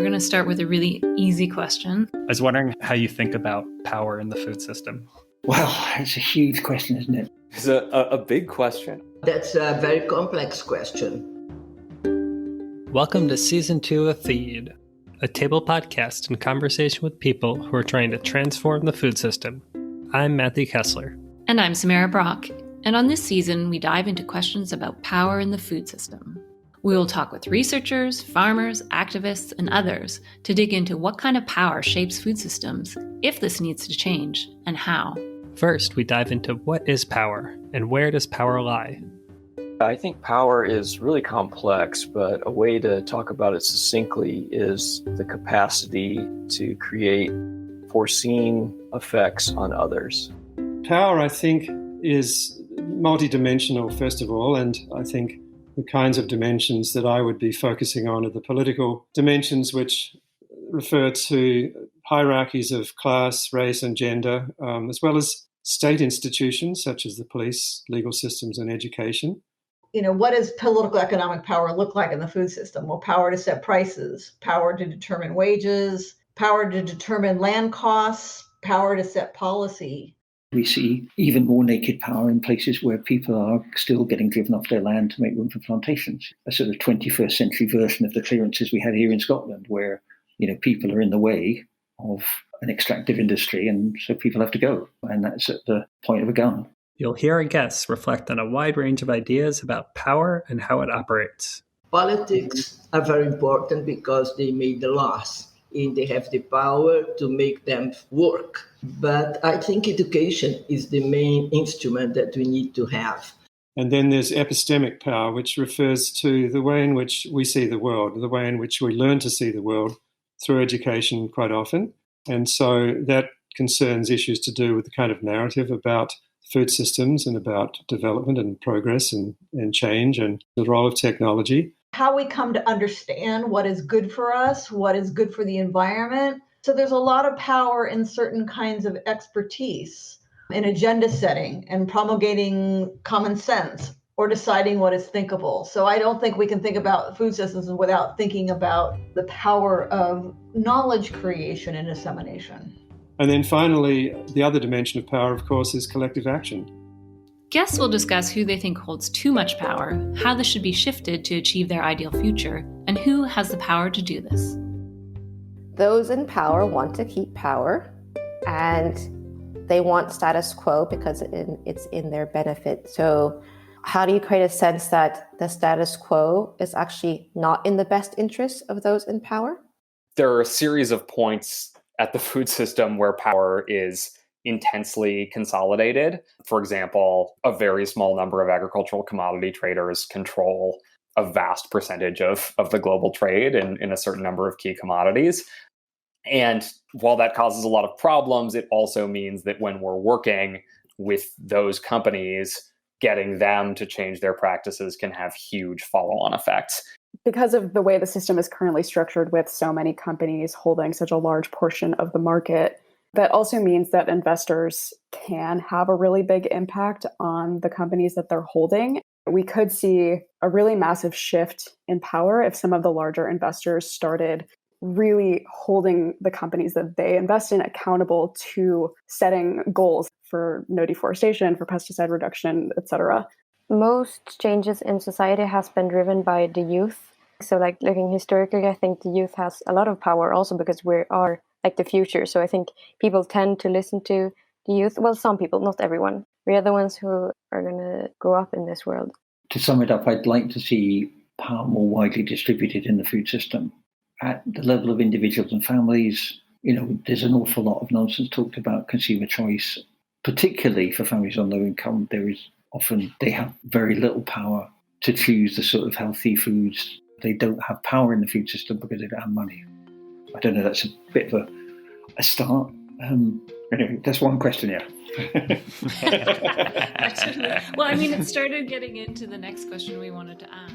we're going to start with a really easy question. I was wondering how you think about power in the food system. Well, it's a huge question, isn't it? It's a big question. That's a very complex question. Welcome to Season 2 of Feed, a table podcast in conversation with people who are trying to transform the food system. I'm Matthew Kessler. And I'm Samara Brock. And on this season, we dive into questions about power in the food system. We will talk with researchers, farmers, activists, and others to dig into what kind of power shapes food systems, if this needs to change, and how. First, we dive into what is power, and where does power lie? I think power is really complex, but a way to talk about it succinctly is the capacity to create foreseen effects on others. Power, I think, is multidimensional, first of all, and I think the kinds of dimensions that I would be focusing on are the political dimensions, which refer to hierarchies of class, race, and gender, as well as state institutions such as the police, legal systems, and education. What does political economic power look like in the food system? Well, power to set prices, power to determine wages, power to determine land costs, power to set policy. We see even more naked power in places where people are still getting driven off their land to make room for plantations. A sort of 21st century version of the clearances we had here in Scotland, where people are in the way of an extractive industry, and so people have to go. And that's at the point of a gun. You'll hear our guests reflect on a wide range of ideas about power and how it operates. Politics are very important because they make the laws and they have the power to make them work. But I think education is the main instrument that we need to have. And then there's epistemic power, which refers to the way in which we see the world, the way in which we learn to see the world through education quite often. And so that concerns issues to do with the kind of narrative about food systems and about development and progress and change and the role of technology. How we come to understand what is good for us, what is good for the environment. So there's a lot of power in certain kinds of expertise in agenda setting and promulgating common sense or deciding what is thinkable. So I don't think we can think about food systems without thinking about the power of knowledge creation and dissemination. And then finally, the other dimension of power, of course, is collective action. Guests will discuss who they think holds too much power, how this should be shifted to achieve their ideal future, and who has the power to do this. Those in power want to keep power, and they want status quo because it's in their benefit. So how do you create a sense that the status quo is actually not in the best interest of those in power? There are a series of points at the food system where power is intensely consolidated. For example, a very small number of agricultural commodity traders control a vast percentage of the global trade in a certain number of key commodities. And while that causes a lot of problems, it also means that when we're working with those companies, getting them to change their practices can have huge follow-on effects. Because of the way the system is currently structured with so many companies holding such a large portion of the market, that also means that investors can have a really big impact on the companies that they're holding. We could see a really massive shift in power if some of the larger investors started really holding the companies that they invest in accountable to setting goals for no deforestation, for pesticide reduction, etc. Most changes in society has been driven by the youth. So looking historically, I think the youth has a lot of power also because we are the future. So I think people tend to listen to the youth. Well, some people, not everyone. We are the ones who are going to grow up in this world. To sum it up, I'd like to see power more widely distributed in the food system. At the level of individuals and families, there's an awful lot of nonsense talked about consumer choice, particularly for families on low income. They have very little power to choose the sort of healthy foods. They don't have power in the food system because they don't have money. I don't know, that's a bit of a start. Anyway, that's one question, yeah. Well, it started getting into the next question we wanted to ask.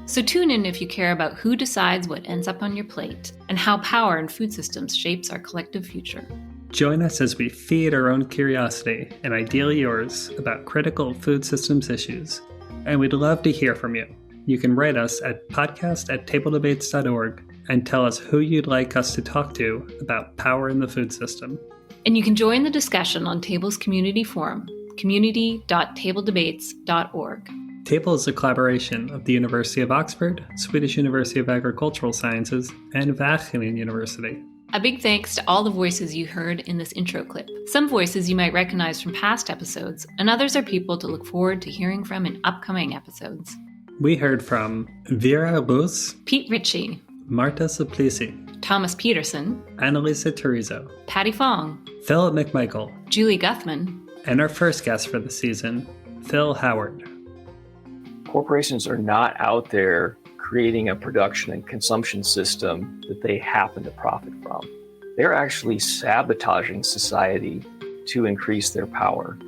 So tune in if you care about who decides what ends up on your plate and how power in food systems shapes our collective future. Join us as we feed our own curiosity, and ideally yours, about critical food systems issues. And we'd love to hear from you. You can write us at podcast@tabledebates.org and tell us who you'd like us to talk to about power in the food system. And you can join the discussion on Table's community forum, community.tabledebates.org. Table is a collaboration of the University of Oxford, Swedish University of Agricultural Sciences, and Wageningen University. A big thanks to all the voices you heard in this intro clip. Some voices you might recognize from past episodes, and others are people to look forward to hearing from in upcoming episodes. We heard from Vera Rus, Pete Ritchie, Marta Suplicy, Thomas Peterson, Annalisa Turizo, Patty Fong, Philip McMichael, Julie Guthman, and our first guest for the season, Phil Howard. Corporations are not out there creating a production and consumption system that they happen to profit from. They're actually sabotaging society to increase their power.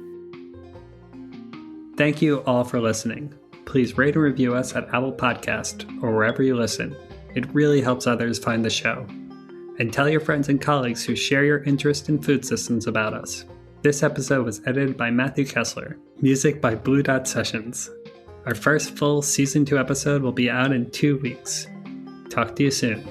Thank you all for listening. Please rate and review us at Apple Podcast or wherever you listen. It really helps others find the show. And tell your friends and colleagues who share your interest in food systems about us. This episode was edited by Matthew Kessler. Music by Blue Dot Sessions. Our first full Season 2 episode will be out in 2 weeks. Talk to you soon.